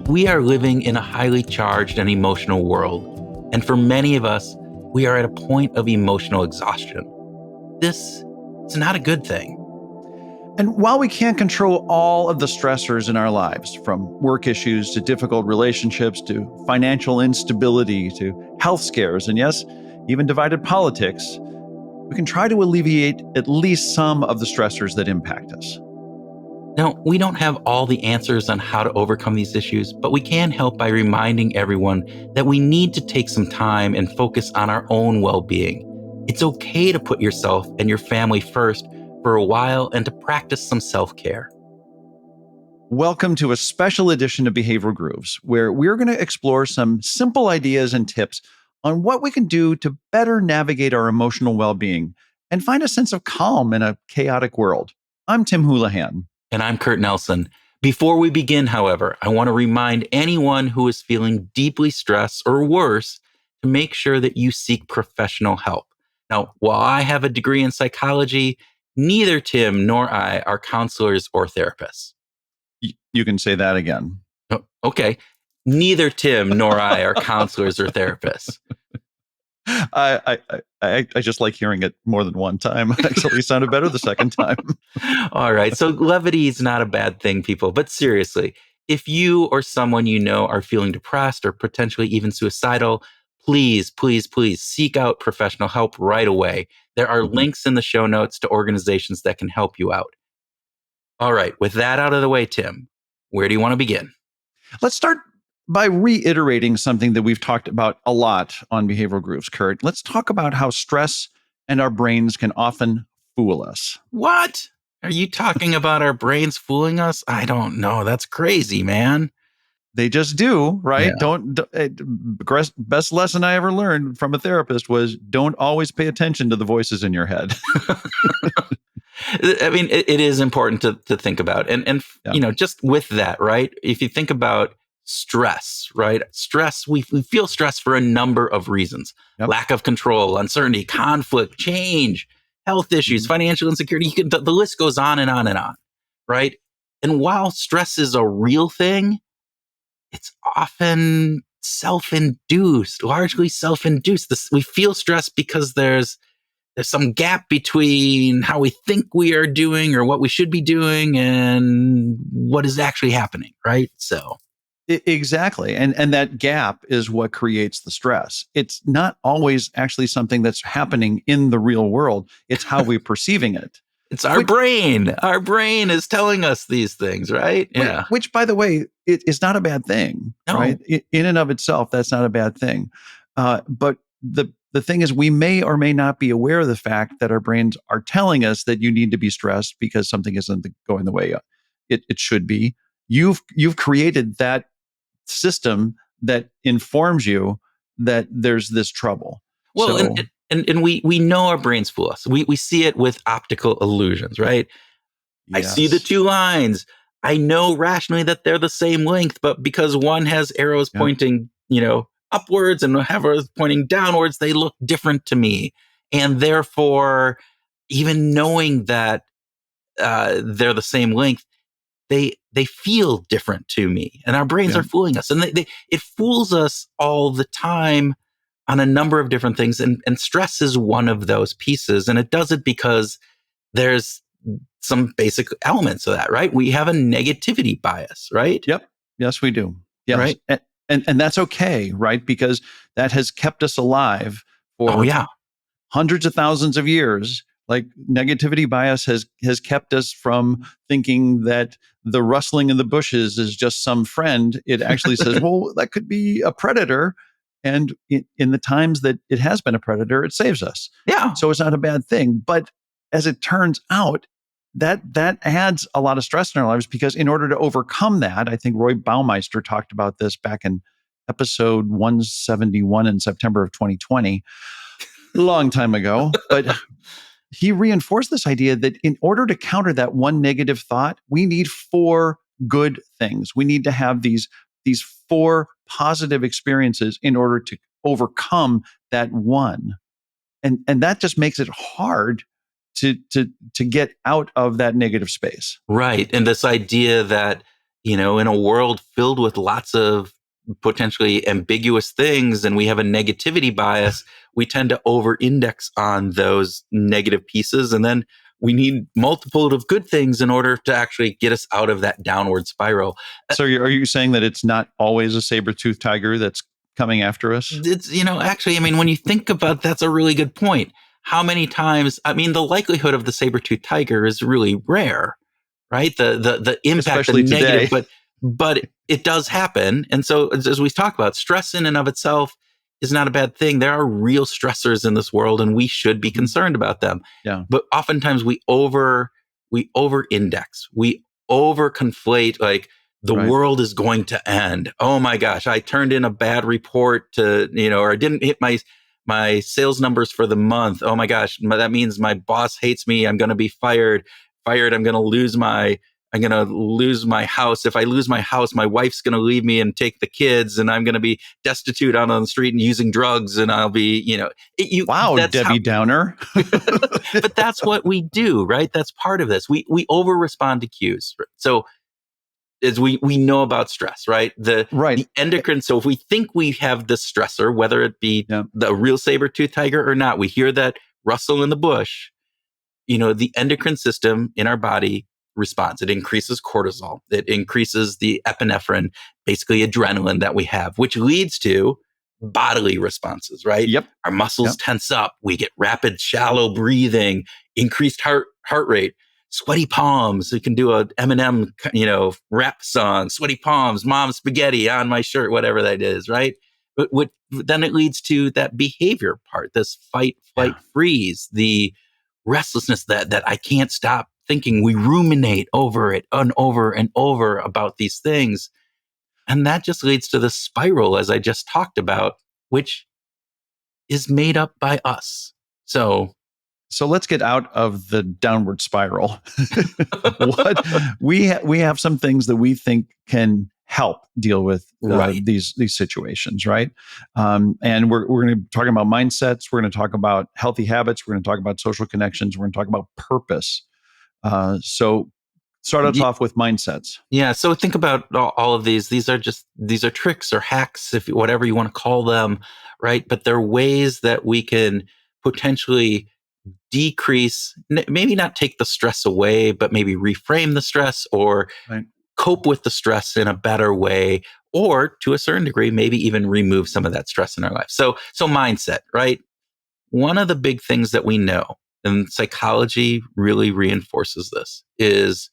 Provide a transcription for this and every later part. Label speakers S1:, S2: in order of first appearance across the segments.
S1: We are living in a highly charged and emotional world. And for many of us, we are at a point of emotional exhaustion. This is not a good thing.
S2: And while we can't control all of the stressors in our lives, from work issues to difficult relationships to financial instability to health scares, and yes, even divided politics, we can try to alleviate at least some of the stressors that impact us.
S1: Now, we don't have all the answers on how to overcome these issues, but we can help by reminding everyone that we need to take some time and focus on our own well-being. It's okay to put yourself and your family first for a while and to practice some self-care.
S2: Welcome to a special edition of Behavioral Grooves, where we're going to explore some simple ideas and tips on what we can do to better navigate our emotional well-being and find a sense of calm in a chaotic world. I'm Tim Houlihan.
S1: And I'm Kurt Nelson. Before we begin, however, I want to remind anyone who is feeling deeply stressed or worse to make sure that you seek professional help. Now, while I have a degree in psychology, neither Tim nor I are counselors or therapists.
S2: You can say that again.
S1: Oh, okay. Neither Tim nor I are counselors or therapists.
S2: I just like hearing it more than one time. Actually, sounded better the second time.
S1: All right. So levity is not a bad thing, people. But seriously, if you or someone you know are feeling depressed or potentially even suicidal, please, please, please seek out professional help right away. There are links in the show notes to organizations that can help you out. All right. With that out of the way, Tim, where do you want to begin?
S2: Let's start by reiterating something that we've talked about a lot on Behavioral Grooves, Kurt. Let's talk about how stress and our brains can often fool us.
S1: What? Are you talking about our brains fooling us? I don't know. That's crazy, man.
S2: They just do, right?
S1: Yeah.
S2: Best lesson I ever learned from a therapist was don't always pay attention to the voices in your head.
S1: I mean, it is important to think about. And
S2: Yeah.
S1: You know, just with that, right? If you think about stress, right? Stress, we feel stress for a number of reasons.
S2: Yep.
S1: Lack of control, uncertainty, conflict, change, health issues, financial insecurity. The list goes on and on and on, right? And while stress is a real thing, it's often self-induced, largely self-induced. We feel stress because there's some gap between how we think we are doing or what we should be doing and what is actually happening, right? So
S2: Exactly. And that gap is what creates the stress. It's not always actually something that's happening in the real world. It's how we're perceiving it.
S1: it's our brain. Our brain is telling us these things, right? Yeah.
S2: Which, by the way, it is not a bad thing, right? In and of itself, that's not a bad thing. But the thing is, we may or may not be aware of the fact that our brains are telling us that you need to be stressed because something isn't going the way it should be. You've created that system that informs you that there's this trouble.
S1: Well,
S2: So,
S1: and we know our brains fool us. We see it with optical illusions, right? I see the two lines. I know rationally that they're the same length, but because one has arrows pointing, upwards and have arrows pointing downwards, they look different to me. And therefore, even knowing that they're the same length, they feel different to me. And our brains are fooling us. And it fools us all the time on a number of different things. And stress is one of those pieces. And it does it because there's some basic elements of that, right? We have a negativity bias, right?
S2: Yep. Yes, we do. Yes.
S1: Right.
S2: And that's okay, right? Because that has kept us alive for hundreds of thousands of years. Like negativity bias has kept us from thinking that the rustling in the bushes is just some friend. It actually says, well, that could be a predator. And in the times that it has been a predator, it saves us.
S1: Yeah.
S2: So it's not a bad thing. But as it turns out, that adds a lot of stress in our lives, because in order to overcome that, I think Roy Baumeister talked about this back in episode 171 in September of 2020, a long time ago. But he reinforced this idea that in order to counter that one negative thought, we need 4 good things. We need to have these 4 positive experiences in order to overcome that one. And that just makes it hard to get out of that negative space.
S1: Right. And this idea that, in a world filled with lots of potentially ambiguous things and we have a negativity bias, we tend to over index on those negative pieces. And then we need multiple of good things in order to actually get us out of that downward spiral.
S2: So are you saying that it's not always a saber-toothed tiger that's coming after us?
S1: It's, actually, I mean, when you think about that's a really good point. How many times, I mean, the likelihood of the saber-toothed tiger is really rare, right? The impact, the
S2: Especially
S1: negative,
S2: today.
S1: but it does happen. And so as we talk about, stress in and of itself is not a bad thing. There are real stressors in this world and we should be concerned about them.
S2: Yeah.
S1: But oftentimes we over index. We over conflate, like the
S2: Right.
S1: world is going to end. Oh my gosh, I turned in a bad report to, or I didn't hit my sales numbers for the month. Oh my gosh, that means my boss hates me. I'm going to be fired. I'm going to lose my house. If I lose my house, my wife's going to leave me and take the kids, and I'm going to be destitute out on the street and using drugs, and I'll be,
S2: Wow,
S1: that's
S2: Debbie Downer.
S1: but that's what we do, right? That's part of this. We over respond to cues. So as we know about stress, right?
S2: Right.
S1: The endocrine. So if we think we have this stressor, whether it be
S2: Yeah.
S1: the real saber-tooth tiger or not, we hear that rustle in the bush. The endocrine system in our body responds. It increases cortisol. It increases the epinephrine, basically adrenaline that we have, which leads to bodily responses, right?
S2: Yep.
S1: Our muscles
S2: Yep.
S1: tense up. We get rapid, shallow breathing, increased heart rate, sweaty palms. You can do a Eminem, rap song, sweaty palms, mom spaghetti on my shirt, whatever that is, right? But then it leads to that behavior part, this fight, flight, freeze, the restlessness that I can't stop thinking. We ruminate over it and over and over about these things. And that just leads to the spiral, as I just talked about, which is made up by us. So
S2: let's get out of the downward spiral. What we have some things that we think can help deal with
S1: right.
S2: these situations, right? And we're going to talk about mindsets. We're going to talk about healthy habits. We're going to talk about social connections. We're going to talk about purpose. So start us off with mindsets.
S1: Yeah. So think about all of these. These are tricks or hacks, if whatever you want to call them, right? But they're ways that we can potentially decrease, maybe not take the stress away, but maybe reframe the stress or
S2: right.
S1: cope with the stress in a better way, or to a certain degree, maybe even remove some of that stress in our life. So mindset, right? One of the big things that we know, and psychology really reinforces this, is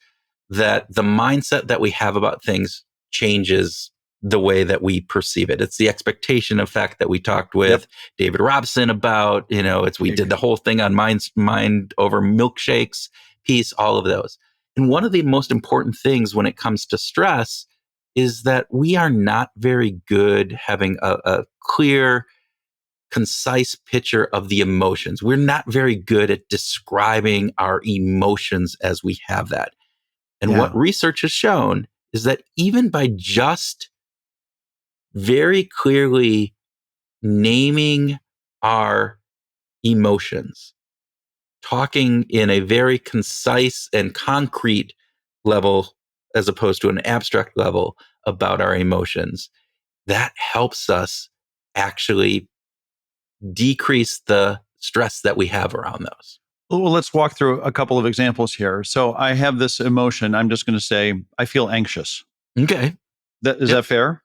S1: that the mindset that we have about things changes the way that we perceive it. It's the expectation effect that we talked with David Robson about. We did the whole thing on mind over milkshakes piece, all of those. And one of the most important things when it comes to stress is that we are not very good having a clear, concise picture of the emotions. We're not very good at describing our emotions as we have that. And what research has shown is that even by just very clearly naming our emotions, talking in a very concise and concrete level, as opposed to an abstract level about our emotions, that helps us actually decrease the stress that we have around those.
S2: Well, let's walk through a couple of examples here. So I have this emotion. I'm just going to say, I feel anxious.
S1: Okay.
S2: Is that fair?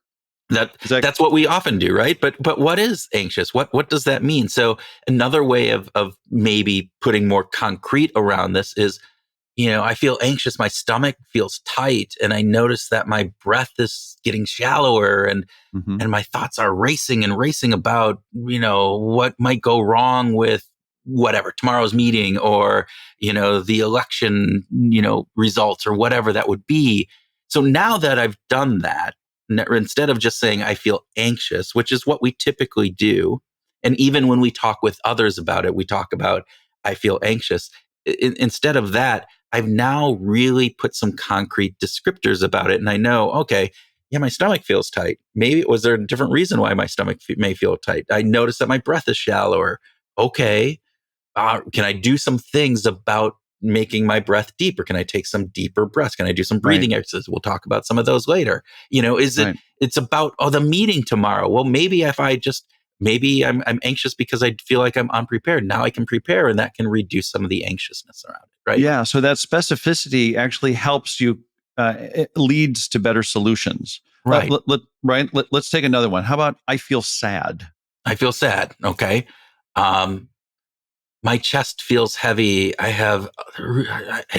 S1: That's what we often do, right? But what is anxious? What does that mean? So another way of maybe putting more concrete around this is, I feel anxious. My stomach feels tight, and I notice that my breath is getting shallower, and my thoughts are racing about, what might go wrong with whatever tomorrow's meeting, or the election, results, or whatever that would be. So now that I've done that, instead of just saying I feel anxious, which is what we typically do, and even when we talk with others about it, we talk about I feel anxious. Instead of that, I've now really put some concrete descriptors about it. And I know, okay, yeah, my stomach feels tight. Maybe was there a different reason why my stomach may feel tight? I noticed that my breath is shallower. Okay. can I do some things about making my breath deeper? Can I take some deeper breaths? Can I do some
S2: Right.
S1: breathing exercises? We'll talk about some of those later.
S2: Right.
S1: It's about, the meeting tomorrow. Well, maybe if I just, maybe I'm anxious because I feel like I'm unprepared. Now I can prepare, and that can reduce some of the anxiousness around it, right?
S2: Yeah. So that specificity actually helps you, it leads to better solutions.
S1: Right.
S2: Let's take another one. How about I feel sad?
S1: I feel sad. Okay. Um, my chest feels heavy. I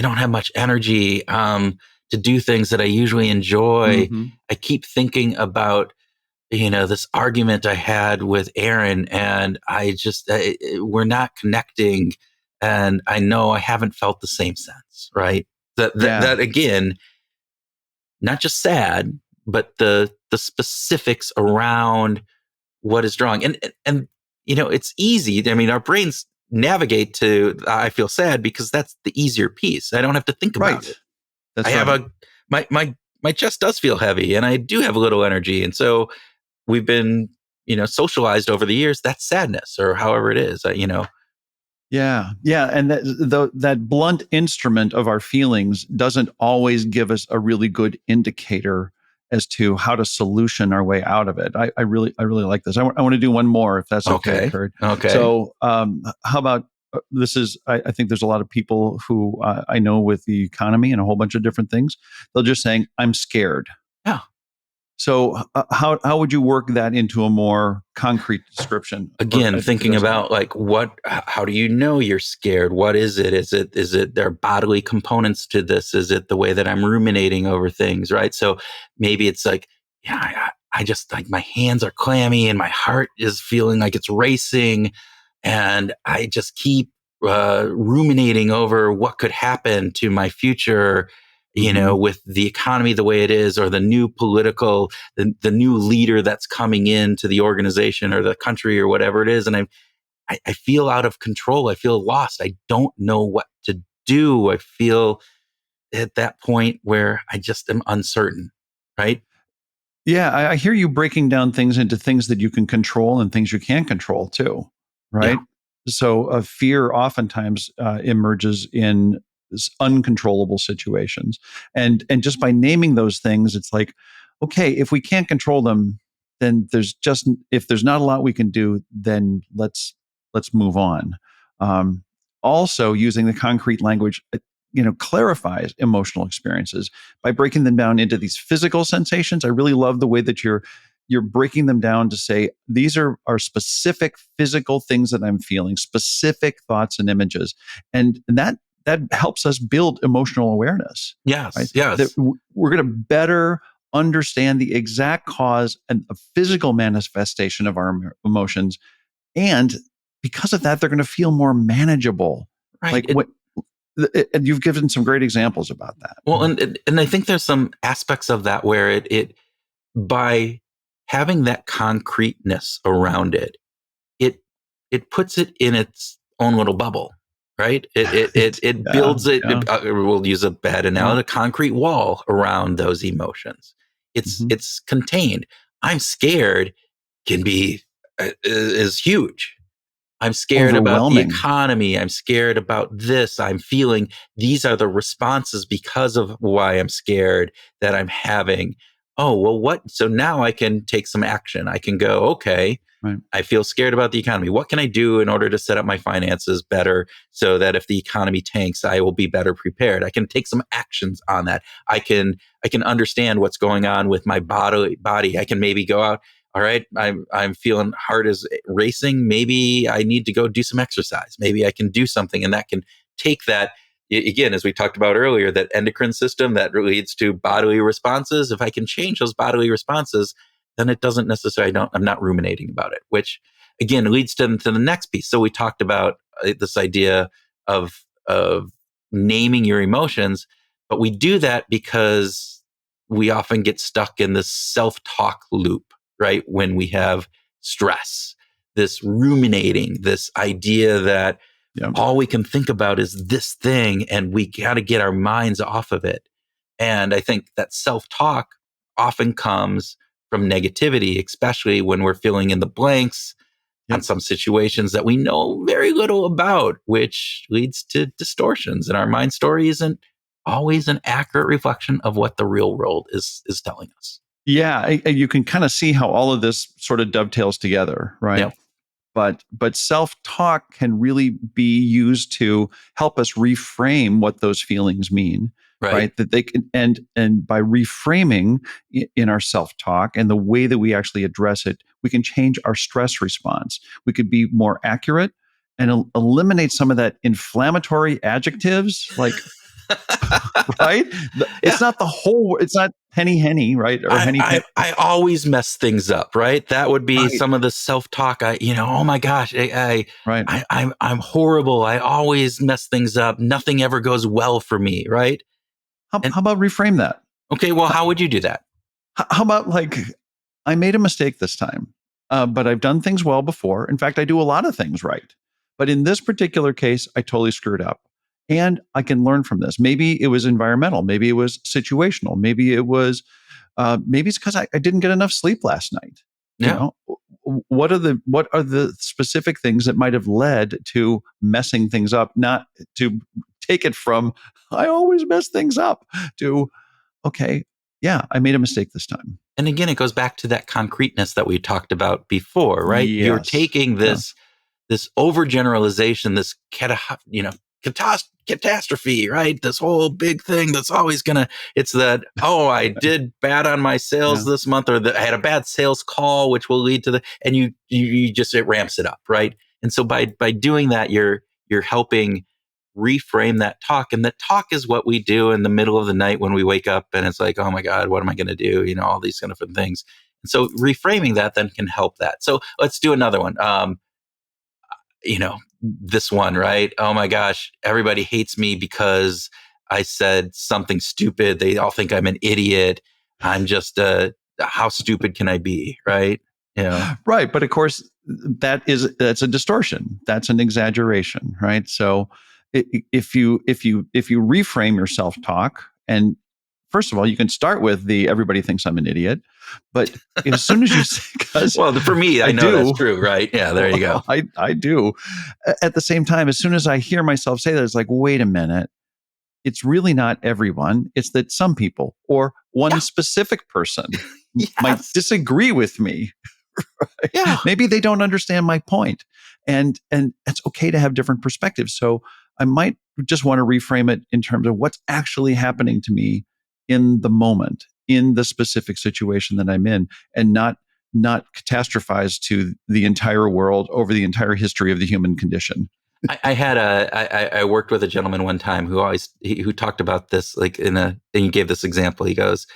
S1: don't have much energy to do things that I usually enjoy.
S2: Mm-hmm.
S1: I keep thinking about, this argument I had with Aaron, and we're not connecting. And I know I haven't felt the same sense, right?
S2: Yeah.
S1: That again, not just sad, but the specifics around what is wrong. And it's easy. I mean, our brains navigate to I feel sad because that's the easier piece. I don't have to think about
S2: Right.
S1: it. I
S2: That's
S1: have
S2: right.
S1: my chest does feel heavy, and I do have a little energy. And so we've been, socialized over the years. That's sadness, or however it is.
S2: Yeah, yeah, and that blunt instrument of our feelings doesn't always give us a really good indicator as to how to solution our way out of it. I really like this. I want to do one more, if that's okay,
S1: Okay.
S2: Kurt.
S1: Okay.
S2: So, how about this? I think there's a lot of people who I know with the economy and a whole bunch of different things. They're just saying, "I'm scared."
S1: Yeah.
S2: So, how would you work that into a more concrete description? Or
S1: Again,
S2: if it
S1: thinking
S2: doesn't,
S1: about like how do you know you're scared? What is it? Is it there are bodily components to this? Is it the way that I'm ruminating over things, right? So maybe it's like, yeah, I just like my hands are clammy and my heart is feeling like it's racing, and I just keep ruminating over what could happen to my future,
S2: mm-hmm,
S1: with the economy the way it is, or the new the new leader that's coming into the organization or the country or whatever it is. And I feel out of control. I feel lost. I don't know what to do. I feel at that point where I just am uncertain, right?
S2: yeah, I hear you breaking down things into things that you can control and things you can't control too,
S1: Yeah.
S2: right? So, fear oftentimes emerges in uncontrollable situations, and just by naming those things, it's like, okay, if we can't control them, then if there's not a lot we can do, then let's move on. Um, Also, using the concrete language, clarifies emotional experiences by breaking them down into these physical sensations. I really love the way that you're breaking them down to say these are specific physical things that I'm feeling, specific thoughts and images, and that helps us build emotional awareness. Right,
S1: Yes.
S2: that
S1: Yes.
S2: we're going to better understand the exact cause and the physical manifestation of our emotions, and because of that, they're going to feel more manageable.
S1: Right.
S2: Like what and you've given some great examples about that.
S1: Well, and I think there's some aspects of that where it by having that concreteness around it it puts it in its own little bubble, right? It
S2: Yeah,
S1: builds it.
S2: yeah,
S1: We'll use a bad
S2: yeah.
S1: analogy, a concrete wall around those emotions. It's
S2: Mhm.
S1: it's contained. I'm scared can be is huge. I'm scared about the
S2: Overwhelming,
S1: economy. I'm scared about this. I'm feeling these are the responses because of why I'm scared that I'm having. Oh, well, what? So now I can take some action. I can go, okay,
S2: right?
S1: I feel scared about the economy. What can I do in order to set up my finances better so that if the economy tanks, I will be better prepared? I can take some actions on that. I can understand what's going on with my body. I can maybe go out. All right, I'm feeling heart is racing. Maybe I need to go do some exercise. Maybe I can do something, and that can take that again, as we talked about earlier, that endocrine system that leads to bodily responses. If I can change those bodily responses, then it doesn't necessarily, I'm not ruminating about it, which again leads to the next piece. So we talked about this idea of naming your emotions, but we do that because we often get stuck in this self-talk loop, right? When we have stress, this ruminating, this idea that
S2: Yeah,
S1: all we can think about is this thing and we got to get our minds off of it. And I think that self-talk often comes from negativity, especially when we're filling in the blanks on some situations that we know very little about, which leads to distortions. And our mind story isn't always an accurate reflection of what the real world is telling us.
S2: Yeah, you can kind of see how all of this sort of dovetails together, right?
S1: Yep.
S2: But self-talk can really be used to help us reframe what those feelings mean,
S1: Right.
S2: right? That they can, and by reframing in our self-talk and the way that we actually address it, we can change our stress response. We could be more accurate and eliminate some of that inflammatory adjectives like right?
S1: Yeah.
S2: It's not the whole. It's not penny henny, right? Or henny penny.
S1: I always mess things up, right? That would be
S2: Right,
S1: some of the self-talk. Oh my gosh,
S2: right.
S1: I'm horrible. I always mess things up. Nothing ever goes well for me, right? And
S2: How about reframe that?
S1: okay, well,
S2: How,
S1: how would you do that?
S2: how about like I made a mistake this time, but I've done things well before. In fact, I do a lot of things right. But in this particular case, I totally screwed up. And I can learn from this. Maybe it was environmental. Maybe it was situational. Maybe it's because I didn't get enough sleep last night. You
S1: Yeah.
S2: know, what are the specific things that might have led to messing things up? Not to take it from I always mess things up to okay, yeah, I made a mistake this time.
S1: And again, it goes back to that concreteness that we talked about before, right? You're
S2: Yes,
S1: taking
S2: yeah,
S1: this overgeneralization, this catastrophe, right? This whole big thing that's always gonna. It's that I did bad on my sales
S2: yeah.
S1: this month, or I had a bad sales call, which will lead to and you just it ramps it up, right? And so by doing that, you're helping reframe that talk, and that talk is what we do in the middle of the night when we wake up, and it's like, oh my god, what am I going to do? All these kind of things. And so reframing that then can help that. So let's do another one. This one, right? Oh my gosh, everybody hates me because I said something stupid. They all think I'm an idiot. I'm just how stupid can I be, right?
S2: Right, but of course that's a distortion. That's an exaggeration, right? So if you reframe your self-talk, and first of all, you can start with the everybody thinks I'm an idiot, but as soon as you because
S1: Well, for me, I
S2: I
S1: know that's
S2: do,
S1: true, right? Yeah, there you go.
S2: I do. At the same time, as soon as I hear myself say that, it's like, wait a minute, it's really not everyone. It's that some people or one
S1: Yeah.
S2: specific person might
S1: Yes.
S2: disagree with me.
S1: Yeah.
S2: Maybe they don't understand my point. And it's okay to have different perspectives. So I might just want to reframe it in terms of what's actually happening to me in the moment, in the specific situation that I'm in, and not catastrophize to the entire world over the entire history of the human condition.
S1: I worked with a gentleman one time who talked about this like and he gave this example. He goes,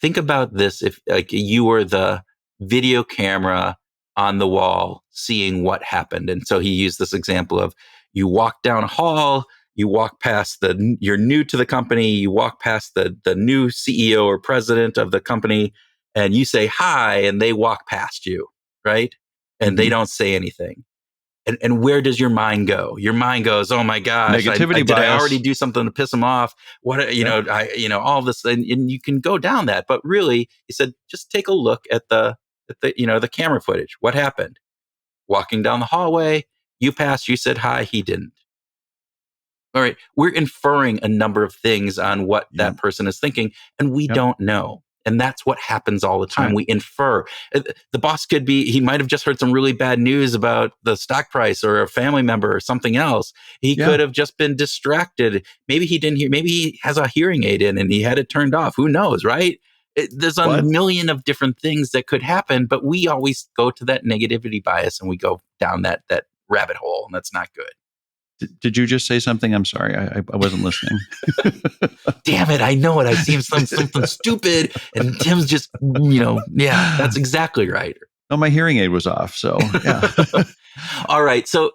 S1: think about this if like you were the video camera on the wall seeing what happened. And so he used this example of you walk down a hall, you walk past you're new to the company, you walk past the new CEO or president of the company, and you say hi, and they walk past you, right? And they
S2: Mm-hmm.
S1: don't say anything. And where does your mind go? Your mind goes, oh my gosh,
S2: Negativity
S1: I already
S2: bias.
S1: do something to piss them off? What
S2: Yep.
S1: all this, and you can go down that. But really, he said, just take a look at the camera footage. What happened? Walking down the hallway, you passed, you said hi, he didn't. All right, we're inferring a number of things on what
S2: Yep.
S1: that person is thinking, and we
S2: Yep.
S1: don't know. And that's what happens all the
S2: That's
S1: time.
S2: right.
S1: We infer. The boss he might have just heard some really bad news about the stock price or a family member or something else. He
S2: Yeah.
S1: could have just been distracted. Maybe he didn't hear, maybe he has a hearing aid in and he had it turned off. Who knows, right? There's a
S2: But
S1: million of different things that could happen, but we always go to that negativity bias and we go down that rabbit hole, and that's not good.
S2: did you just say something? I'm sorry. I wasn't listening.
S1: Damn it, I know it. I see something stupid, and Tim's just, yeah, that's exactly right.
S2: Oh, my hearing aid was off. So yeah.
S1: All right. So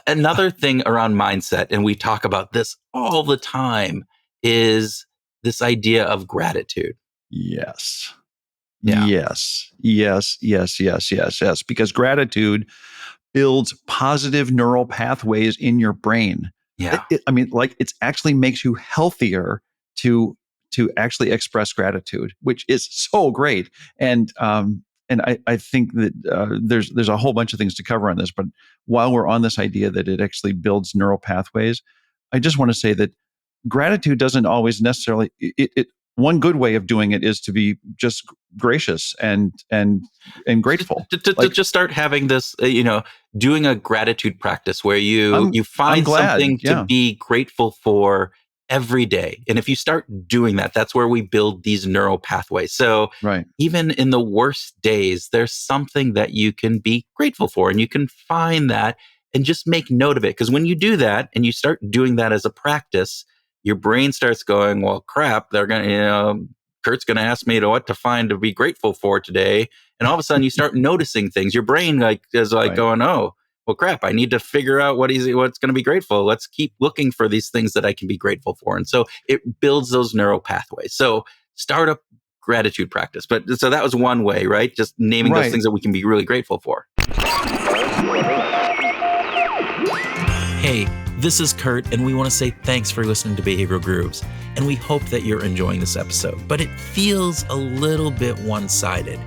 S1: another thing around mindset, and we talk about this all the time, is this idea of gratitude.
S2: Yes.
S1: Yeah.
S2: Yes. Yes. Yes. Yes. Yes. Yes. Because gratitude builds positive neural pathways in your brain.
S1: Yeah.
S2: I mean, like it actually makes you healthier to to actually express gratitude, which is so great. And and I think that there's a whole bunch of things to cover on this, but while we're on this idea that it actually builds neural pathways, I just want to say that gratitude doesn't always necessarily one good way of doing it is to be just gracious and grateful.
S1: To
S2: Like
S1: just start having this, doing a gratitude practice where you
S2: I'm
S1: find
S2: glad,
S1: something to
S2: yeah,
S1: be grateful for every day. And if you start doing that, that's where we build these neural pathways. So
S2: right,
S1: even in the worst days, there's something that you can be grateful for, and you can find that and just make note of it. Because when you do that and you start doing that as a practice, your brain starts going, well, crap, they're going to, Kurt's going to ask me to what to find to be grateful for today. And all of a sudden you start noticing things. Your brain is
S2: right.
S1: going, oh, well, crap, I need to figure out what's going to be grateful. Let's keep looking for these things that I can be grateful for. And so it builds those neural pathways. So start a gratitude practice. But so that was one way, right? Just naming those
S2: Right.
S1: things that we can be really grateful for. Hey, this is Kurt, and we want to say thanks for listening to Behavioral Grooves. And we hope that you're enjoying this episode, but it feels a little bit one-sided.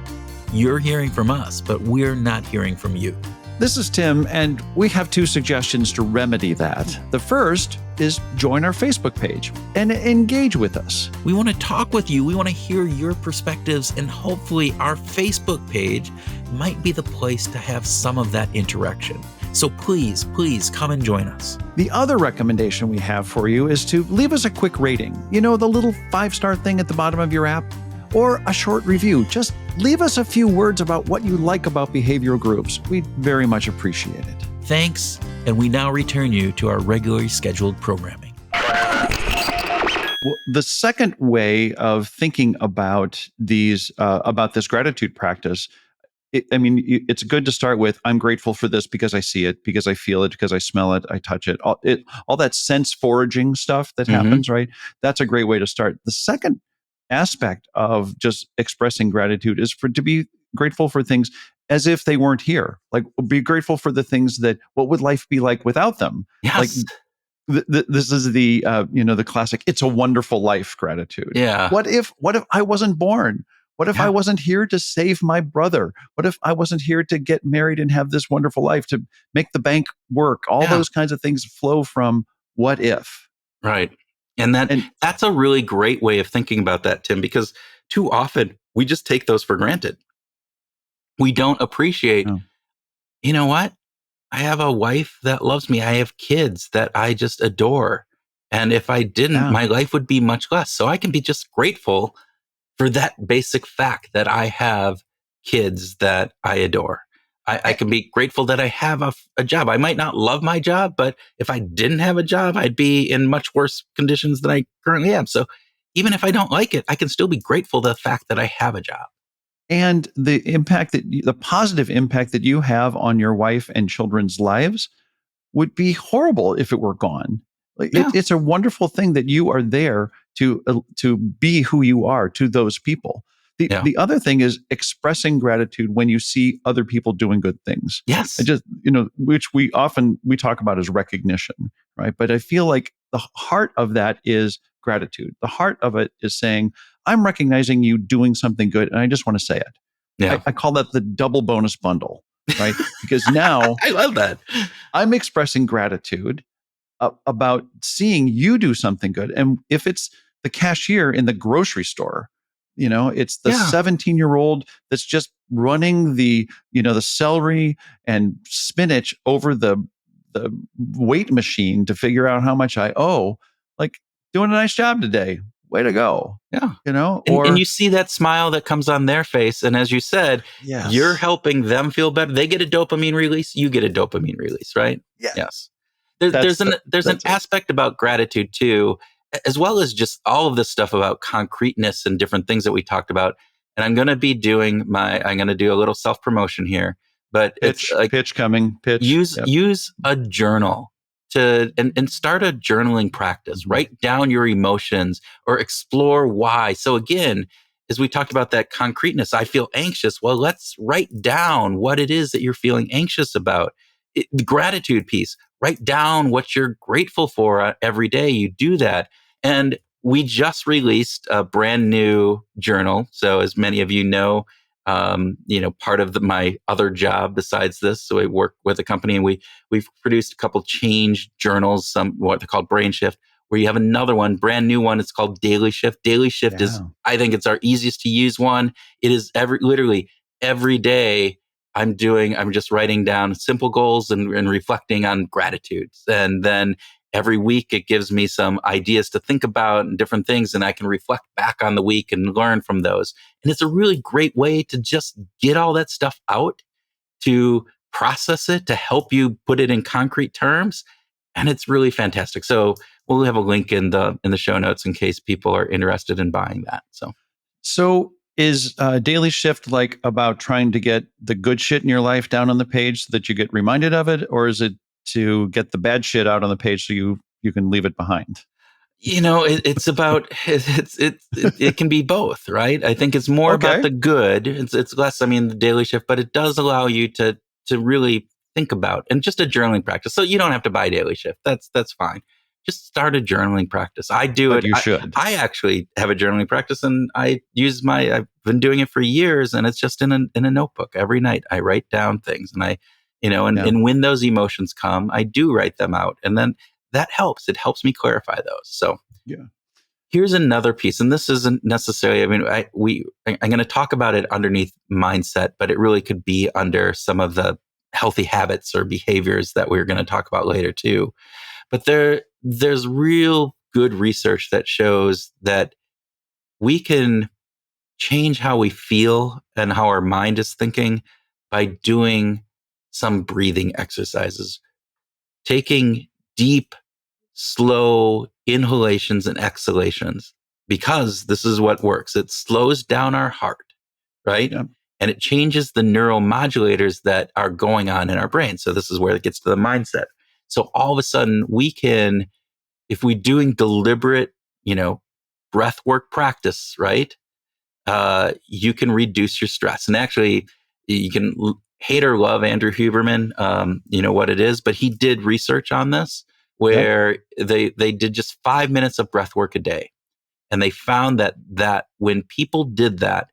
S1: You're hearing from us, but we're not hearing from you.
S2: This is Tim, and we have two suggestions to remedy that. The first is join our Facebook page and engage with us.
S1: We want to talk with you. We want to hear your perspectives, and hopefully our Facebook page might be the place to have some of that interaction. So please come and join us.
S2: The other recommendation we have for you is to leave us a quick rating. You know, the little 5-star thing at the bottom of your app? Or a short review. Just leave us a few words about what you like about behavioral groups. We'd very much appreciate it.
S1: Thanks, and we now return you to our regularly scheduled programming.
S2: Well, the second way of thinking about this gratitude practice, it's good to start with, I'm grateful for this because I see it, because I feel it, because I smell it, I touch it. All that sense foraging stuff that happens, right? That's a great way to start. The second aspect of just expressing gratitude is to be grateful for things as if they weren't here. Like, be grateful for the things that, what would life be like without them? Like,
S1: Yes.
S2: this is the classic "It's a Wonderful Life" gratitude.
S1: Yeah.
S2: What if I wasn't born? What if I wasn't here to save my brother? What if I wasn't here to get married and have this wonderful life, to make the bank work? All those kinds of things flow from what if.
S1: Right. And that's a really great way of thinking about that, Tim, because too often we just take those for granted. We don't appreciate, you know what? I have a wife that loves me. I have kids that I just adore. And if I didn't, my life would be much less. So I can be just grateful for that basic fact that I have kids that I adore. I can be grateful that I have a job. I might not love my job, but if I didn't have a job, I'd be in much worse conditions than I currently am. So even if I don't like it, I can still be grateful to the fact that I have a job.
S2: And the positive impact that you have on your wife and children's lives would be horrible if it were gone. Like, it's a wonderful thing that you are there to be who you are to those people. The other thing is expressing gratitude when you see other people doing good things.
S1: Yes.
S2: Which we talk about as recognition, right? But I feel like the heart of that is gratitude. The heart of it is saying, I'm recognizing you doing something good, and I just want to say it.
S1: Yeah.
S2: I call that the double bonus bundle, right? Because now
S1: I love that.
S2: I'm expressing gratitude about seeing you do something good. And if it's the cashier in the grocery store, it's the 17-year-old that's just running the celery and spinach over the weight machine to figure out how much I owe, like, doing a nice job today. Way to go.
S1: Yeah.
S2: Or
S1: and you see that smile that comes on their face. And as you said, you're helping them feel better. They get a dopamine release. You get a dopamine release, right?
S2: Yeah.
S1: Yes. There's an aspect about gratitude too, as well as just all of this stuff about concreteness and different things that we talked about. And I'm going to do a little self-promotion here, but
S2: pitch coming.
S1: Use a journal and start a journaling practice. Mm-hmm. Write down your emotions or explore why. So again, as we talked about that concreteness, I feel anxious. Well, let's write down what it is that you're feeling anxious about. The gratitude piece, write down what you're grateful for every day. You do that. And we just released a brand new journal. So as many of you know, part of my other job besides this. So I work with a company, and we've produced a couple change journals, some what they're called Brain Shift, where you have another one, brand new one. It's called Daily Shift. Daily Shift is, I think it's our easiest to use one. It is literally every day I'm just writing down simple goals and reflecting on gratitudes. And then every week it gives me some ideas to think about and different things, and I can reflect back on the week and learn from those. And it's a really great way to just get all that stuff out, to process it, to help you put it in concrete terms. And it's really fantastic. So we'll have a link in the show notes in case people are interested in buying that.
S2: So is Daily Shift like about trying to get the good shit in your life down on the page so that you get reminded of it, or is it to get the bad shit out on the page so you can leave it behind?
S1: It's about it can be both, right? I think it's more about
S2: Okay.
S1: the good. It's less, the Daily Shift, but it does allow you to really think about, and just a journaling practice. So you don't have to buy Daily Shift. That's fine. Just start a journaling practice. I do
S2: But
S1: it.
S2: you should.
S1: I actually have a journaling practice, and I've been doing it for years, and it's just in a notebook. Every night I write down things, and and when those emotions come, I do write them out, and then that helps. It helps me clarify those. So here's another piece, and this isn't necessarily, I'm going to talk about it underneath mindset, but it really could be under some of the healthy habits or behaviors that we're going to talk about later too. But there's real good research that shows that we can change how we feel and how our mind is thinking by doing some breathing exercises, taking deep, slow inhalations and exhalations, because this is what works. It slows down our heart, right?
S2: Yeah.
S1: And it changes the neuromodulators that are going on in our brain. So this is where it gets to the mindset. So all of a sudden we can, if we're doing deliberate, breath work practice, right? You can reduce your stress. And actually, you can hate or love Andrew Huberman, you know what it is, but he did research on this where they did just 5 minutes of breath work a day. And they found that when people did that,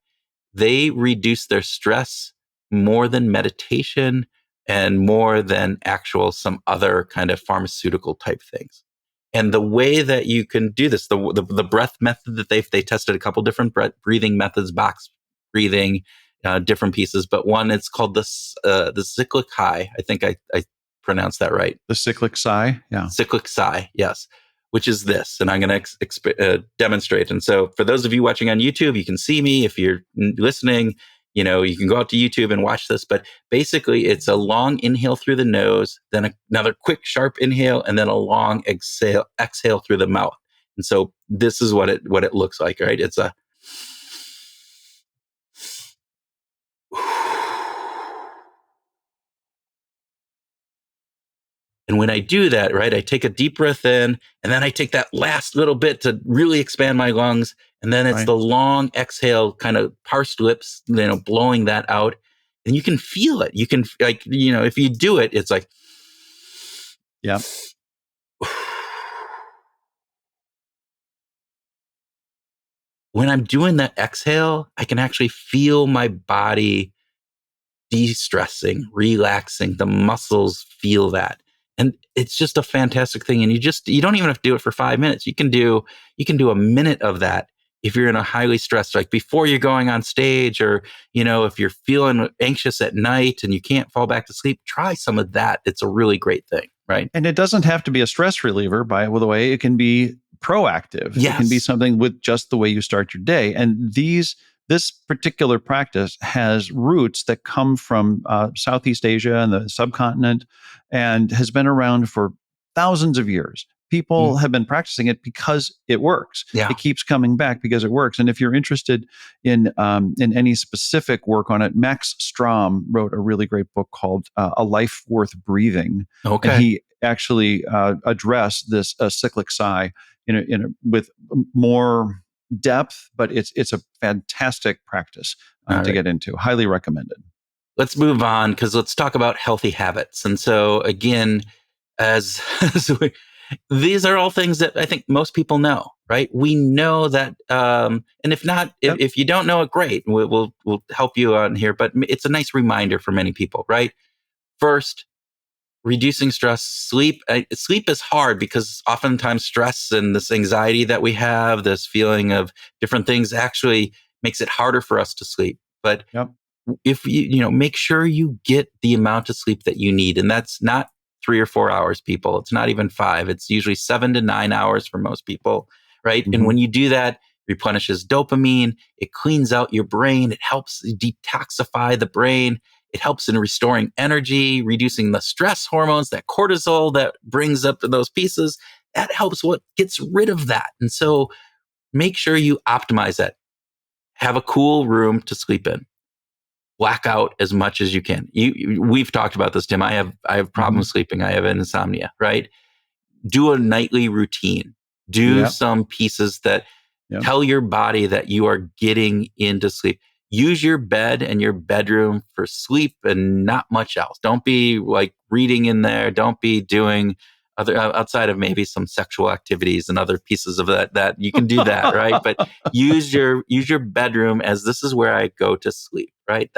S1: they reduced their stress more than meditation and more than actual some other kind of pharmaceutical type things. And the way that you can do this, the breath method that they tested a couple different breathing methods, box breathing, different pieces, but one, it's called the cyclic high. I think I pronounced that right.
S2: The cyclic sigh. Yeah.
S1: Cyclic sigh. Yes. Which is this, and I'm going to demonstrate. And so for those of you watching on YouTube, you can see me. If you're listening, you can go out to YouTube and watch this. But basically, it's a long inhale through the nose, then another quick, sharp inhale, and then a long exhale through the mouth. And so this is what it looks like, right? It's a And when I do that, right, I take a deep breath in, and then I take that last little bit to really expand my lungs. And then it's the long exhale, kind of pursed lips, blowing that out. And you can feel it. You can, if you do it, it's like,
S2: yeah.
S1: When I'm doing that exhale, I can actually feel my body de-stressing, relaxing. The muscles feel that. And it's just a fantastic thing. And you don't even have to do it for 5 minutes. You can do a minute of that if you're in a highly stressed, like before you're going on stage, or, if you're feeling anxious at night and you can't fall back to sleep, try some of that. It's a really great thing, right?
S2: And it doesn't have to be a stress reliever, by the way. It can be proactive.
S1: Yes.
S2: It can be something with just the way you start your day. And this particular practice has roots that come from Southeast Asia and the subcontinent, and has been around for thousands of years. People have been practicing it because it works.
S1: Yeah.
S2: It keeps coming back because it works. And if you're interested in any specific work on it, Max Strom wrote a really great book called A Life Worth Breathing.
S1: Okay.
S2: And he actually addressed this cyclic sigh with more depth, but it's a fantastic practice to get into. Highly recommended.
S1: Let's move on, because let's talk about healthy habits. And so again, as These are all things that I think most people know, right? We know that, and if not,
S2: Yep.
S1: if you don't know it, great. We'll help you on here, but it's a nice reminder for many people, right? First, reducing stress, sleep. Sleep is hard because oftentimes stress and this anxiety that we have, this feeling of different things, actually makes it harder for us to sleep. But
S2: Yep.
S1: if make sure you get the amount of sleep that you need, and that's not 3 or 4 hours, people. It's not even 5. It's usually 7 to 9 hours for most people, right? And
S2: Mm-hmm.
S1: when you do that, replenishes dopamine, it cleans out your brain, it helps detoxify the brain, it helps in restoring energy, reducing the stress hormones, that cortisol that brings up those pieces. That helps what gets rid of that. And so make sure you optimize that. Have a cool room to sleep in. Black out as much as you can. We've talked about this, Tim. I have
S2: Mm-hmm.
S1: problems sleeping. I have insomnia, right? Do a nightly routine. Do
S2: Yep.
S1: some pieces that
S2: Yep.
S1: tell your body that you are getting into sleep. Use your bed and your bedroom for sleep and not much else. Don't be like reading in there. Don't be doing other outside of maybe some sexual activities and other pieces of that you can do that, right? But use your bedroom as this is where I go to sleep, right?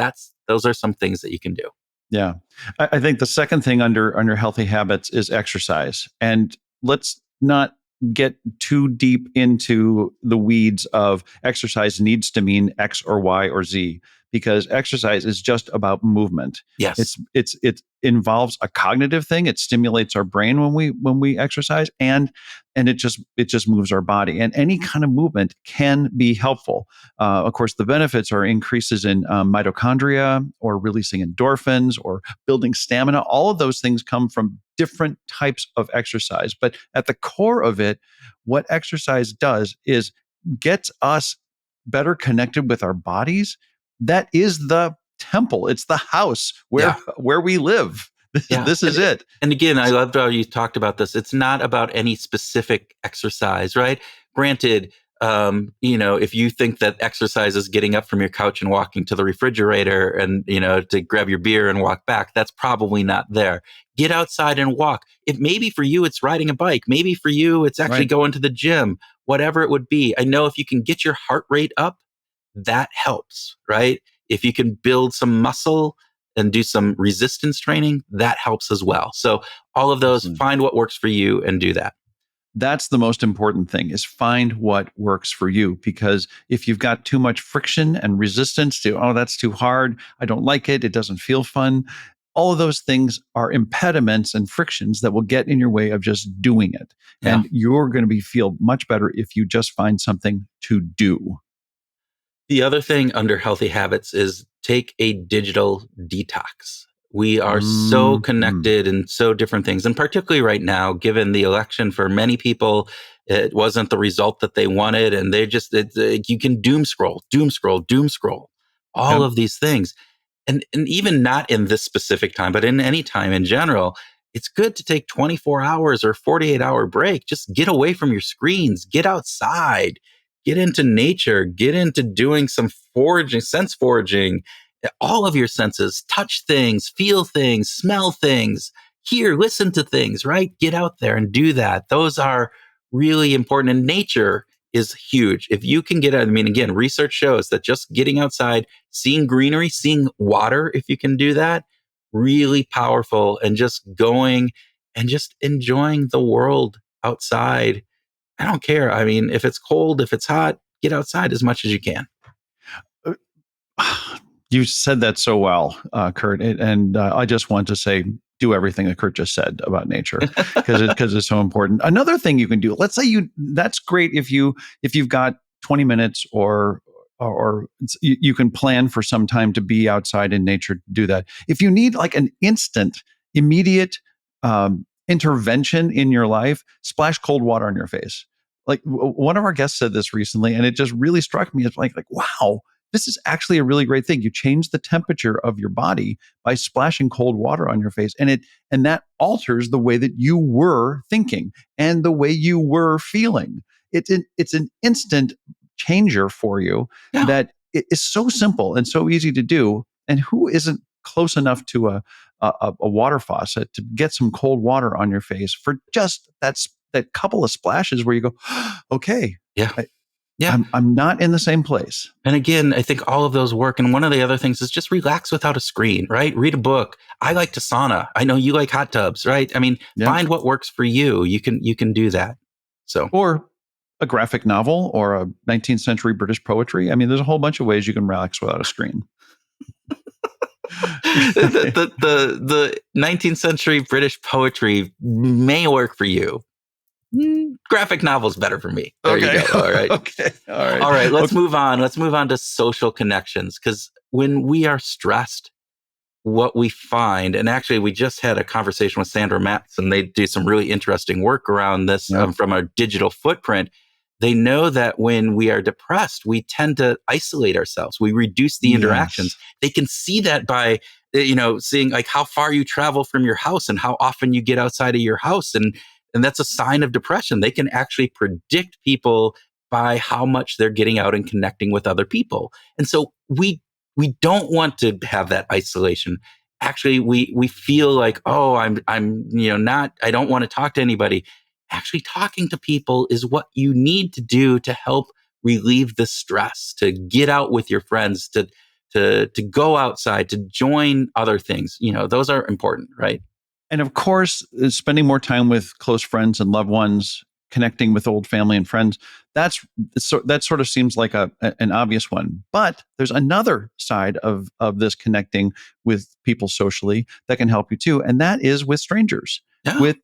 S1: Those are some things that you can do.
S2: Yeah. I think the second thing under healthy habits is exercise. And let's not get too deep into the weeds of exercise needs to mean X or Y or Z, because exercise is just about movement.
S1: Yes.
S2: It involves a cognitive thing. It stimulates our brain when we exercise, and it just moves our body. And any kind of movement can be helpful. Of course, the benefits are increases in mitochondria, or releasing endorphins, or building stamina. All of those things come from different types of exercise. But at the core of it, what exercise does is gets us better connected with our bodies. That is the temple. It's the house
S1: Yeah.
S2: where we live.
S1: Yeah.
S2: This is
S1: And
S2: it.
S1: and again, I loved how you talked about this. It's not about any specific exercise, right? Granted, if you think that exercise is getting up from your couch and walking to the refrigerator and, to grab your beer and walk back, that's probably not there. Get outside and walk. If maybe for you it's riding a bike, maybe for you it's actually
S2: Right.
S1: going to the gym, whatever it would be. I know if you can get your heart rate up, that helps, right? If you can build some muscle and do some resistance training, that helps as well. So all of those,
S2: Absolutely.
S1: find what works for you and do that.
S2: That's the most important thing, is find what works for you. Because if you've got too much friction and resistance to, oh, that's too hard, I don't like it, it doesn't feel fun, all of those things are impediments and frictions that will get in your way of just doing it.
S1: Yeah.
S2: And you're going to be feel much better if you just find something to do.
S1: The other thing under healthy habits is take a digital detox. We are so
S2: Mhm.
S1: connected and so different things. And particularly right now, given the election, for many people, it wasn't the result that they wanted. And you can doom scroll, doom scroll, doom scroll, all
S2: Yep.
S1: of these things. And even not in this specific time, but in any time in general, it's good to take 24 hours or 48-hour break. Just get away from your screens, get outside, get into nature, get into doing some foraging, sense foraging, all of your senses, touch things, feel things, smell things, hear, listen to things, right? Get out there and do that. Those are really important. And nature is huge. If you can get out, I mean, again, research shows that just getting outside, seeing greenery, seeing water, if you can do that, really powerful. And just going and just enjoying the world outside. I don't care. I mean, if it's cold, if it's hot, get outside as much as you can.
S2: Uh, You said that so well, Kurt. And I just want to say, do everything that Kurt just said about nature, because it's so important. Another thing you can do. Let's say that's great if you've got 20 minutes, or you can plan for some time to be outside in nature to do that. If you need like an instant, immediate intervention in your life, splash cold water on your face. Like one of our guests said this recently, and it just really struck me as like wow, this is actually a really great thing. You change the temperature of your body by splashing cold water on your face, and that alters the way that you were thinking and the way you were feeling. It's an instant changer for you,
S1: Yeah.
S2: that it is so simple and so easy to do. And who isn't close enough to a water faucet to get some cold water on your face for just that that couple of splashes where you go, okay,
S1: Yeah.
S2: I,
S1: Yeah.
S2: I'm not in the same place.
S1: And again, I think all of those work. And one of the other things is just relax without a screen, right? Read a book. I like to sauna. I know you like hot tubs, right? I mean,
S2: Yeah.
S1: find what works for you. You can do that. So,
S2: Or a graphic novel or a 19th century British poetry. I mean, there's a whole bunch of ways you can relax without a screen.
S1: the 19th century British poetry may work for you. Graphic novels better for me. There you
S2: Okay.
S1: go. All right.
S2: Okay. All right.
S1: All right. Let's
S2: Okay.
S1: move on. Let's move on to social connections, because when we are stressed, what we find, and actually we just had a conversation with Sandra Matz, and they do some really interesting work around this
S2: Yep.
S1: from our digital footprint. They know that when we are depressed, we tend to isolate ourselves. We reduce the interactions.
S2: Yes.
S1: They can see that by, seeing like how far you travel from your house and how often you get outside of your house. And that's a sign of depression. They can actually predict people by how much they're getting out and connecting with other people. And so we don't want to have that isolation. Actually, we feel like, oh, I'm not, I don't want to talk to anybody. Actually, talking to people is what you need to do to help relieve the stress, to get out with your friends, to go outside, to join other things. Those are important, right?
S2: And of course, spending more time with close friends and loved ones, connecting with old family and friends, that sort of seems like an obvious one. But there's another side of this connecting with people socially that can help you too, and that is with strangers.
S1: Yeah.
S2: With,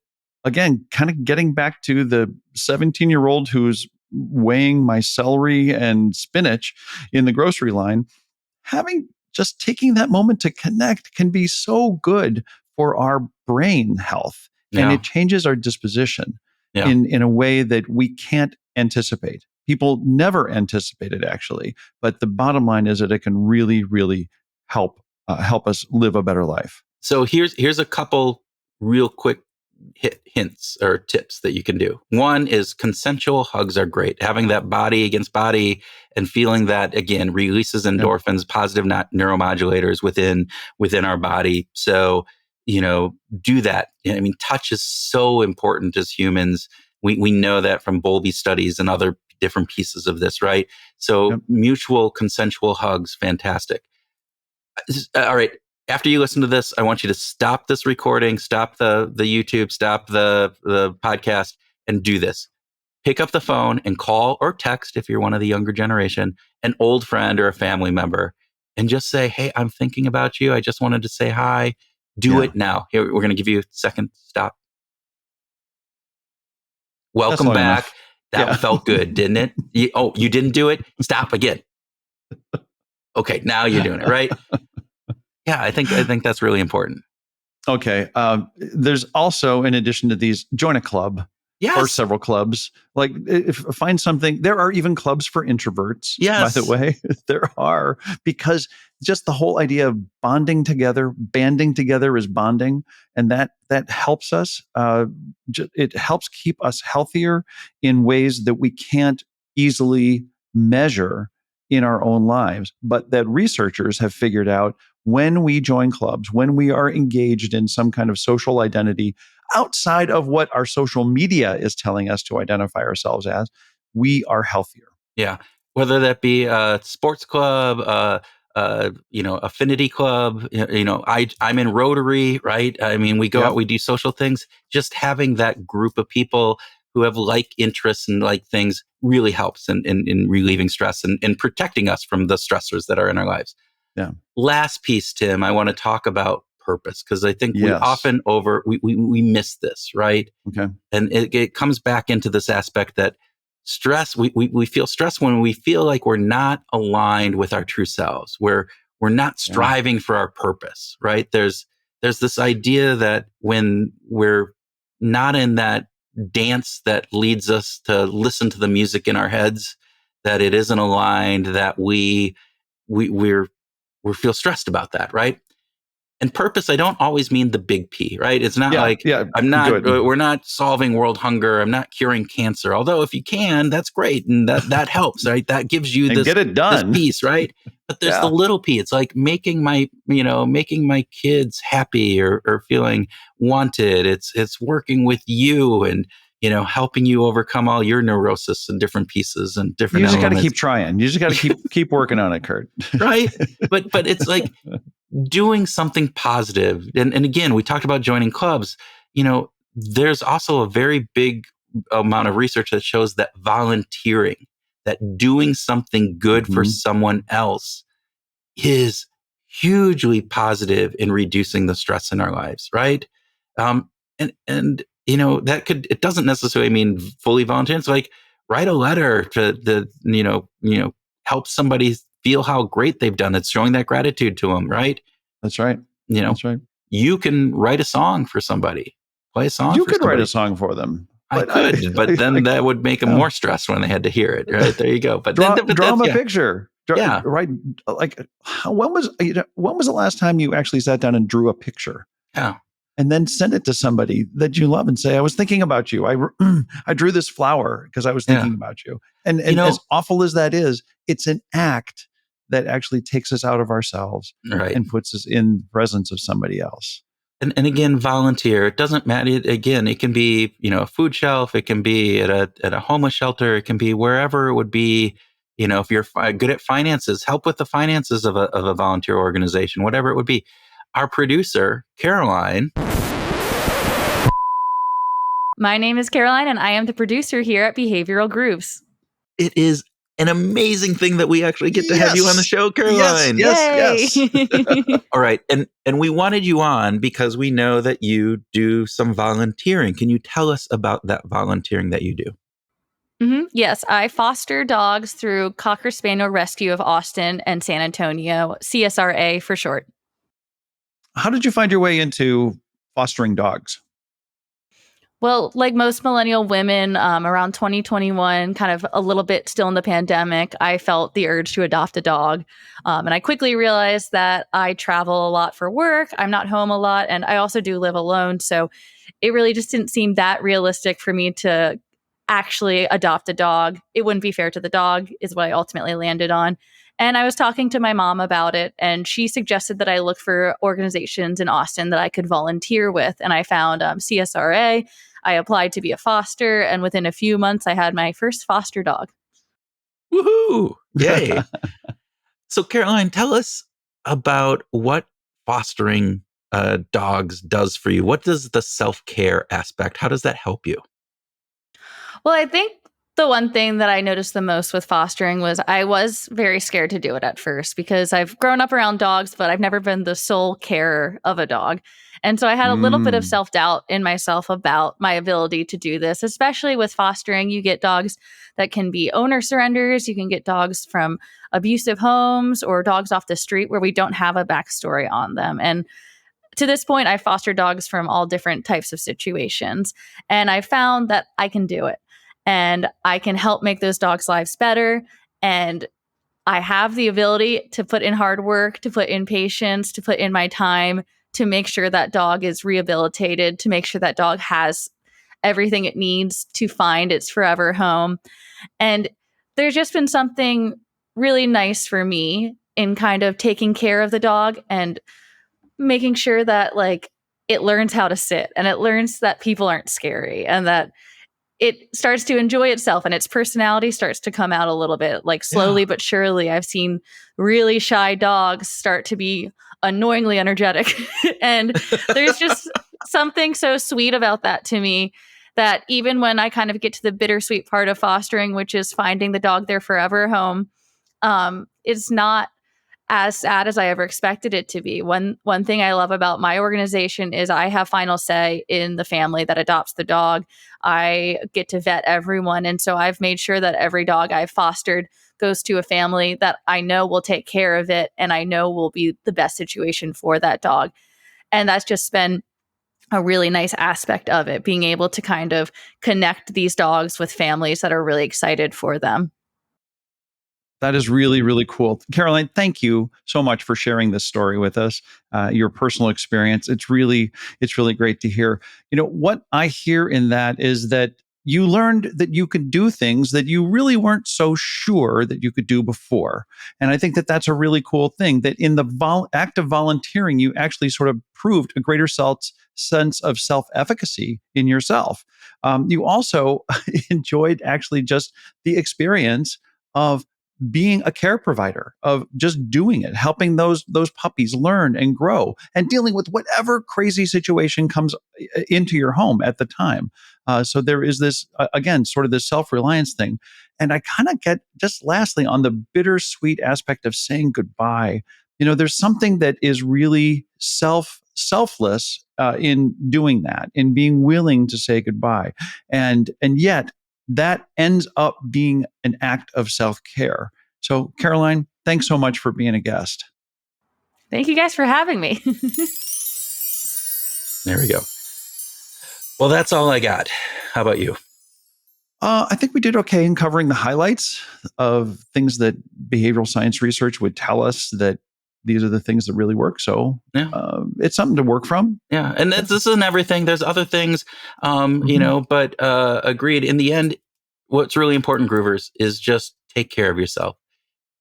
S2: again, kind of getting back to the 17-year-old who's weighing my celery and spinach in the grocery line, having just taking that moment to connect can be so good for our brain health, and
S1: Yeah.
S2: it changes our disposition
S1: Yeah.
S2: in a way that we can't anticipate. People never anticipate it, actually, but the bottom line is that it can really, really help us live a better life.
S1: So here's a couple real quick hints or tips that you can do. One is consensual hugs are great. Having that body against body and feeling that, again, releases
S2: Yep.
S1: endorphins, positive neuromodulators within our body. So, do that. I mean, touch is so important as humans. We know that from Bowlby studies and other different pieces of this, right? So
S2: Yep.
S1: mutual consensual hugs, fantastic. All right. After you listen to this, I want you to stop this recording, stop the YouTube, stop the podcast, and do this. Pick up the phone and call or text, if you're one of the younger generation, an old friend or a family member, and just say, "Hey, I'm thinking about you. I just wanted to say hi." Do
S2: Yeah.
S1: it now. Here, we're going to give you a second. Stop.
S2: That's
S1: Welcome
S2: long
S1: back.
S2: enough.
S1: That
S2: Yeah.
S1: felt good, didn't it? You didn't do it? Stop again. Okay, now you're doing it, right? Yeah, I think that's really important.
S2: Okay. There's also, in addition to these, join a club or
S1: Yes.
S2: several clubs. Like, if find something. There are even clubs for introverts. By the
S1: Yes.
S2: way, there are, because just the whole idea of bonding together, banding together is bonding, and that helps us. It helps keep us healthier in ways that we can't easily measure in our own lives, but that researchers have figured out when we join clubs, when we are engaged in some kind of social identity outside of what our social media is telling us to identify ourselves as, we are healthier.
S1: Yeah. Whether that be a sports club, affinity club, I'm in Rotary, right? I mean, we go out,
S2: Yep.
S1: we do social things. Just having that group of people who have like interests and like things really helps in relieving stress and protecting us from the stressors that are in our lives.
S2: Yeah.
S1: Last piece, Tim, I want to talk about purpose, because I think we
S2: Yes.
S1: often we miss this, right?
S2: Okay.
S1: And it comes back into this aspect that stress, we feel stress when we feel like we're not aligned with our true selves, where we're not
S2: Yeah.
S1: striving for our purpose, right? There's this idea that when we're not in that dance that leads us to listen to the music in our heads, that it isn't aligned, that we're we feel stressed about that, right? And purpose, I don't always mean the big P, right? It's not
S2: Yeah.
S1: like
S2: Yeah. Good.
S1: we're not solving world hunger. I'm not curing cancer. Although if you can, that's great. And that helps, right? That gives you
S2: And get it
S1: this
S2: done.
S1: piece, right? But there's the
S2: Yeah.
S1: little P. It's like making my kids happy or feeling wanted. It's working with you and, helping you overcome all your neurosis and different pieces and different
S2: You just got to
S1: elements.
S2: keep trying. You just got to keep working on it, Kurt.
S1: Right. But it's like doing something positive. And again, we talked about joining clubs. There's also a very big amount of research that shows that volunteering, that doing something good for someone else is hugely positive in reducing the stress in our lives, right? And it doesn't necessarily mean fully volunteering. It's like write a letter to help somebody feel how great they've done. It's showing that gratitude to them, right?
S2: That's right. That's right.
S1: You can write a song for somebody, play a song
S2: you
S1: for
S2: could
S1: somebody.
S2: write a song for them.
S1: But but then that would make them more stressed when they had to hear it, right? There you go. But
S2: draw them a picture.
S1: Yeah.
S2: Right. Like when was the last time you actually sat down and drew a picture?
S1: Yeah.
S2: And then send it to somebody that you love and say, I was thinking about you. I drew this flower because I was thinking about you. And as awful as that is, it's an act that actually takes us out of ourselves and puts us in the presence of somebody else.
S1: And again, volunteer. It doesn't matter. Again, it can be, a food shelf. It can be at a homeless shelter. It can be wherever it would be. If you're good at finances, help with the finances of a volunteer organization, whatever it would be. Our producer, Caroline.
S3: My name is Caroline, and I am the producer here at Behavioral Grooves.
S1: It is an amazing thing that we actually get to have you on the show, Caroline.
S2: Yes.
S1: All right. And we wanted you on because we know that you do some volunteering. Can you tell us about that volunteering that you do?
S3: Yes, I foster dogs through Cocker Spaniel Rescue of Austin and San Antonio, CSRA for short.
S2: How did you find your way into fostering dogs?
S3: Well, like most millennial women, around 2021, kind of a little bit still in the pandemic, I felt the urge to adopt a dog. And I quickly realized that I travel a lot for work. I'm not home a lot. And I also do live alone. So it really just didn't seem that realistic for me to actually adopt a dog. It wouldn't be fair to the dog, is what I ultimately landed on. And I was talking to my mom about it, and she suggested that I look for organizations in Austin that I could volunteer with. And I found CSRA. I applied to be a foster, and within a few months, I had my first foster dog.
S1: Woohoo! Yay! So, Caroline, tell us about what fostering dogs does for you. What does the self-care aspect, how does that help you?
S3: Well, I think the one thing that I noticed the most with fostering was I was very scared to do it at first because I've grown up around dogs, but I've never been the sole carer of a dog. And so I had a little bit of self-doubt in myself about my ability to do this, especially with fostering. You get dogs that can be owner surrenders. You can get dogs from abusive homes or dogs off the street where we don't have a backstory on them. And to this point, I foster dogs from all different types of situations. And I found that I can do it. And I can help make those dogs' lives better. And I have the ability to put in hard work, to put in patience, to put in my time to make sure that dog is rehabilitated, to make sure that dog has everything it needs to find its forever home. And there's just been something really nice for me in kind of taking care of the dog and making sure that it learns how to sit and it learns that people aren't scary and that it starts to enjoy itself and its personality starts to come out a little bit, slowly but surely. I've seen really shy dogs start to be annoyingly energetic. And there's just something so sweet about that to me that even when I kind of get to the bittersweet part of fostering, which is finding the dog their forever home, it's not as sad as I ever expected it to be. One thing I love about my organization is I have final say in the family that adopts the dog. I get to vet everyone. And so I've made sure that every dog I've fostered goes to a family that I know will take care of it and I know will be the best situation for that dog. And that's just been a really nice aspect of it, being able to kind of connect these dogs with families that are really excited for them.
S2: That is really, really cool. Caroline, thank you so much for sharing this story with us, your personal experience. It's really great to hear. What I hear in that is that you learned that you could do things that you really weren't so sure that you could do before. And I think that that's a really cool thing, that in the act of volunteering, you actually sort of proved a greater sense of self-efficacy in yourself. You also enjoyed actually just the experience of being a care provider, of just doing it, helping those puppies learn and grow, and dealing with whatever crazy situation comes into your home at the time. So there is this, again, sort of this self-reliance thing. And I kind of get, just lastly, on the bittersweet aspect of saying goodbye, there's something that is really selfless in doing that, in being willing to say goodbye. And yet that ends up being an act of self-care. So Caroline, thanks so much for being a guest.
S3: Thank you guys for having me.
S1: There we go. Well, that's all I got. How about you?
S2: I think we did okay in covering the highlights of things that behavioral science research would tell us that these are the things that really work. So
S1: Yeah.
S2: It's something to work from.
S1: Yeah. And this isn't everything. There's other things, but agreed. In the end, what's really important, Groovers, is just take care of yourself.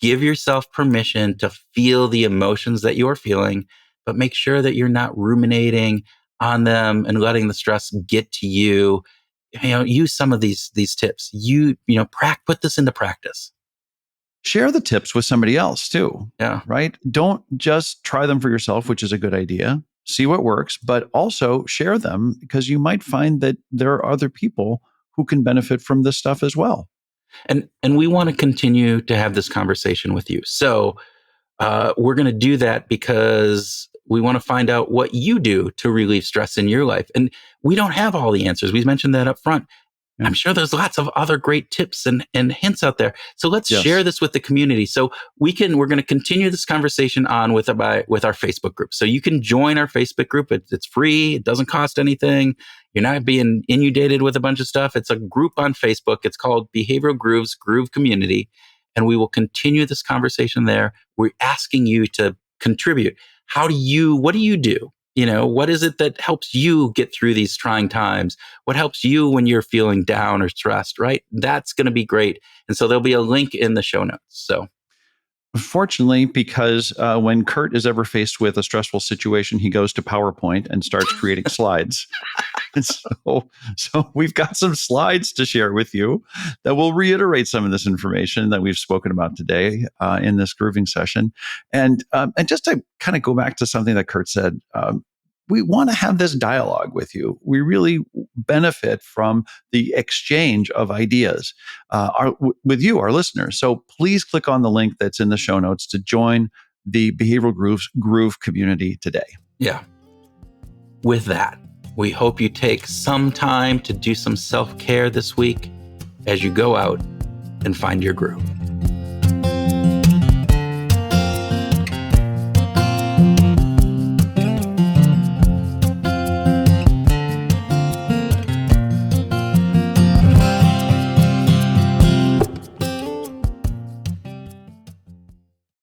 S1: Give yourself permission to feel the emotions that you're feeling, but make sure that you're not ruminating on them and letting the stress get to you. Use some of these tips. Put this into practice.
S2: Share the tips with somebody else too.
S1: Yeah.
S2: Right? Don't just try them for yourself, which is a good idea. See what works, but also share them, because you might find that there are other people who can benefit from this stuff as well.
S1: And we want to continue to have this conversation with you. So we're going to do that because we want to find out what you do to relieve stress in your life. And we don't have all the answers. We mentioned that up front. Yeah. I'm sure there's lots of other great tips and hints out there. So let's share this with the community. So we're going to continue this conversation on with our Facebook group. So you can join our Facebook group. It's free. It doesn't cost anything. You're not being inundated with a bunch of stuff. It's a group on Facebook. It's called Behavioral Grooves Groove Community. And we will continue this conversation there. We're asking you to contribute. What do you do? What is it that helps you get through these trying times? What helps you when you're feeling down or stressed, right? That's going to be great. And so there'll be a link in the show notes. So
S2: fortunately, because when Kurt is ever faced with a stressful situation, he goes to PowerPoint and starts creating slides. And so we've got some slides to share with you that will reiterate some of this information that we've spoken about today in this grooving session. And just to kind of go back to something that Kurt said, we want to have this dialogue with you. We really benefit from the exchange of ideas with you, our listeners. So please click on the link that's in the show notes to join the Behavioral Groove community today.
S1: Yeah. With that, we hope you take some time to do some self-care this week as you go out and find your groove.